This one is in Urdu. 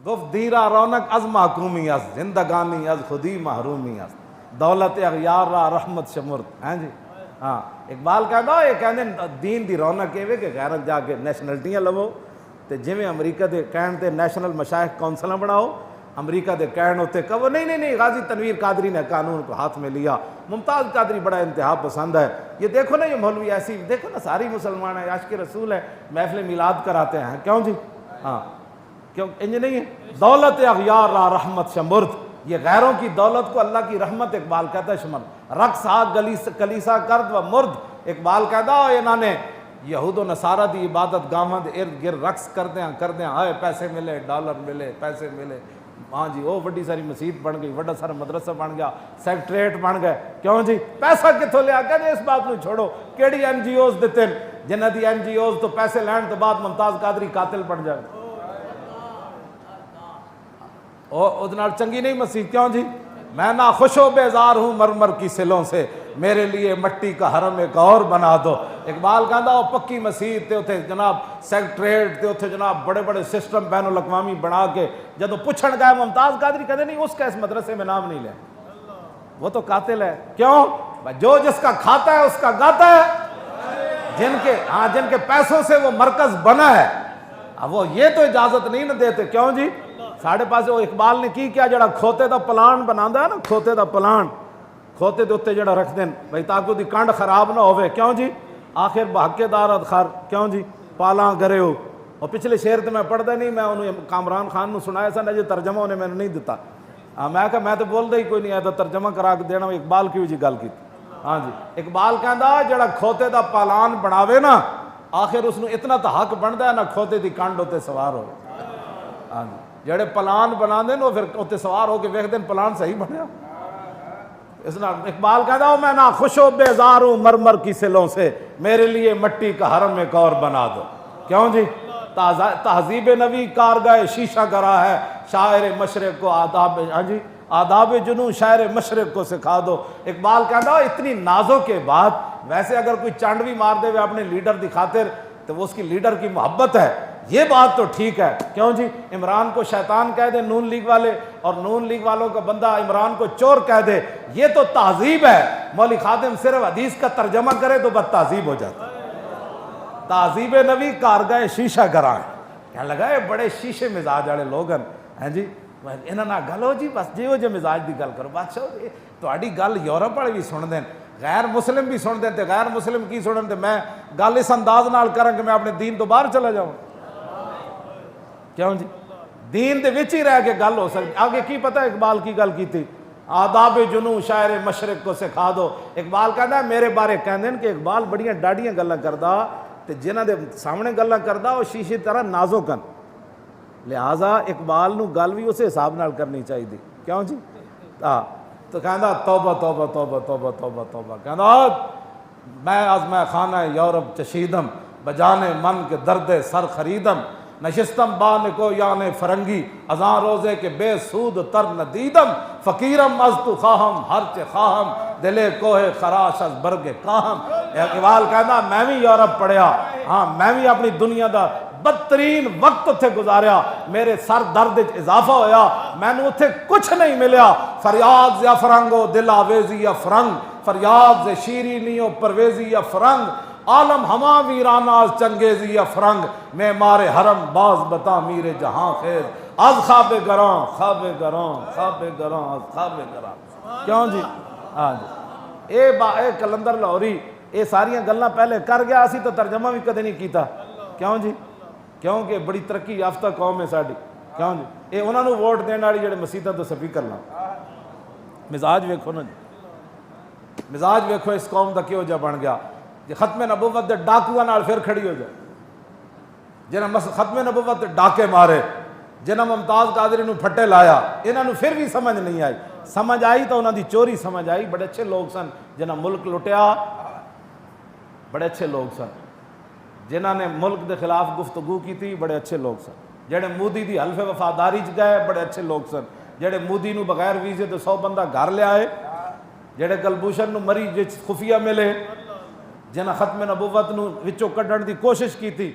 گفت دیرا رونق از محکومی است، زندگانی از خودی محرومی است، دولت اغیار را رحمت شمرد. ہاں جی ہاں اقبال کہندا یہ کہندے دین دی رونق یہ کہ غیرت جا کے نیشنلٹیاں لو تے جویں امریکہ دے کہن تے نیشنل مشائخ کونسلاں بناؤ، امریکہ دے کہن ہوتے کہو نہیں غازی تنویر قادری نے قانون کو ہاتھ میں لیا، ممتاز قادری بڑا انتہا پسند ہے، یہ دیکھو نا یہ مولوی ایسی، دیکھو نا ساری مسلمان ہیں، عاشق رسول ہے، محفل میلاد کراتے ہیں، کیوں جی ہاں کیوں انج نہیں ہے. دولت اغیار را رحمت شمرد، یہ غیروں کی دولت کو اللہ کی رحمت اقبال کہتا ہے شمر. رقص کلیسا کرد و مرد، اقبال کہتا ہے انہوں نے یہود و نصارہ دی عبادت گاواں دے ارد گرد رقص کردے ہیں ہائے پیسے ملے، ڈالر ملے، پیسے ملے، ہاں جی وہ بڑی ساری مسجد بن گئی، بڑا سارا مدرسہ بن گیا، سیکٹریٹ بن گئے، کیوں جی پیسہ کتوں لیا؟ کہتے اس بات کو چھوڑو کیڑی این جی اوز دیتے ہیں جنہ دی این جی اوز تو پیسے لین تو بعد ممتاز قادری قاتل بن جائے، ادھر چنگی نہیں مسجد، کیوں جی میں نہ خوش و بیزار ہوں مرمر کی سلوں سے، میرے لیے مٹی کا حرم ایک اور بنا دو. اقبال کہندا وہ پکی مسجد تے اتھے جناب سیکٹریٹ تے اتھے جناب بڑے بڑے سسٹم بین الاقوامی بنا کے جدو پوچھن گئے ممتاز قادری کہتے نہیں اس کا اس مدرسے میں نام نہیں لے، وہ تو قاتل ہے. کیوں؟ جو جس کا کھاتا ہے اس کا گاتا ہے، جن کے پیسوں سے وہ مرکز بنا ہے اب وہ یہ تو اجازت نہیں نہ دیتے. کیوں جی ساڑھے پاس وہ اقبال نے کی کیا جڑا کھوتے دا پلان بناندا ہے نا، کھوتے دا پلان کھوتے دے اتنے جڑا رکھ دین بھائی تاکہ دی کنڈ خراب نہ ہوئے، کیوں جی آخر بحقے دارت خر، کیوں جی پالاں گرے ہو. اور پچھلے شعر تو میں پڑھدا نہیں، میں انہوں کامران خان نو سنایا سا نا جو ترجمہ انہیں میں نے نہیں دیتا، میں کہا میں تو بول دے ہی کوئی نہیں آیا ترجمہ کرا کے دینا. اقبال کی جی گل کی، ہاں جی اقبال کہندا جڑا کھوتے دا پالان بناوے نا آخر اس نو اتنا تو حق بندا ہے نا کھوتے دی کنڈ ہوتے سوار ہو. ہاں جی جڑے پلان بنا دیں وہ پھر اتنے سوار ہو کے ویکھ دیں پلان صحیح بنیا. اس نال اقبال کہتا ہوں میں نہ خوش و بیزار ہوں مرمر کی سلوں سے، میرے لیے مٹی کا حرم ایک اور بنا دو. کیوں جی تہذیب نبی کارگاہ شیشہ گرا ہے، شاعر مشرق کو آداب، ہاں جی آداب جنوں شاعر مشرق کو سکھا دو. اقبال کہتا ہو اتنی نازوں کے بعد ویسے اگر کوئی چانڈ بھی مار دے ہوئے اپنے لیڈر دی خاطر تو وہ اس کی لیڈر کی محبت ہے، یہ بات تو ٹھیک ہے. کیوں جی عمران کو شیطان کہہ دے نون لیگ والے، اور نون لیگ والوں کا بندہ عمران کو چور کہہ دے، یہ تو تہذیب ہے. مولوی خادم صرف حدیث کا ترجمہ کرے تو بد تہذیب ہو جاتا. تہذیب نبی کارگاہ شیشہ گراں ہے، کہنے لگا یہ بڑے شیشے مزاج والے لوگ ہیں جی انہاں نال گل ہو جی بس جیو جے مزاج دی گل کرو. بادشاہ تہاڈی گل یورپ والے بھی سن دین، غیر مسلم بھی سن دین تے غیر مسلم کی سنن تے میں گل اس انداز نال کراں کہ میں اپنے دین تو باہر چلا جاؤں. کیوں جی دین دے وچ ہی رہ کے گل ہو سکتی. آگے کی پتہ اقبال کی گل کی تھی آداب جنوں شاعر مشرق کو سکھا دو. اقبال کہندا ہے میرے بارے کہندے کہ اقبال بڑیاں ڈاڈیاں گلاں کردا تے جنہاں دے سامنے گلاں کردا وہ شیشے طرح نازو کن، لہٰذا اقبال نو گل بھی اسی حساب نال کرنی چاہیے. کیوں جی تو کہندا توبہ توبہ توبہ توبہ توبہ توبہ، کہندا میں از میں خانہ یورپ چشیدم بجانے من کے درد سر خریدم، نشستم بان کو یعنی فرنگی ازاں روزے کے بے سود تر ندیدم، فقیرم از تو خواہم ہرچے خواہم دلے کوہ خراش از برگ کاہم. اقبال کہنا میں بھی یورپ پڑھیا، ہاں میں بھی اپنی دنیا دا بدترین وقت اتھے گزاریا، میرے سر درد اضافہ ہویا، میں نے اتھے کچھ نہیں ملیا. فریاد یا فرنگو دل آویزی یا فرنگ، فریاد سے شیرینی و پرویزی یا فرنگ، عالم ہما ویرانہ از چنگیزی یا فرنگ، میں مارے حرم باز بتا میر جہاں خیز، از خواب گراں خواب گراں خواب گراں از خواب گراں. کیوں جی ہاں جی اے کلندر لاہوری یہ ساریاں گلاں پہلے کر گیا، اسی تو ترجمہ بھی کدے نہیں کیتا. کیوں جی کیونکہ بڑی ترقی یافتہ قوم ہے ساڈی. کیوں جی یہ انہوں نے ووٹ دین والی جڑے مسیتاں تو سپیکر لاؤ. مزاج ویکھو نا جی مزاج ویکھو اس قوم دا کیوں جا بن گیا. جی ختم نبوت دے ڈاکواں نال پھر کھڑی ہو جائے، جنہاں ختم نبوت دے ڈاکے مارے، جنہاں ممتاز قادری نو پھٹے لایا، انہاں نو پھر بھی سمجھ نہیں آئی. سمجھ آئی تو انہاں دی چوری سمجھ آئی. بڑے اچھے لوگ سن جنہاں ملک لٹیا، بڑے اچھے لوگ سن جنہاں نے ملک دے خلاف گفتگو کی تھی، بڑے اچھے لوگ سن. جڑے مودی دی حلف وفاداری چ گئے، بڑے اچھے لوگ سن. جڑے مودی نو بغیر ویزے تو 100 بندہ گھر لے آئے، جڑے کلبھوشن نو مری جس خفیہ ملے، جنہاں ختم نبوت نو وچوں کڈن دی کوشش کی تھی.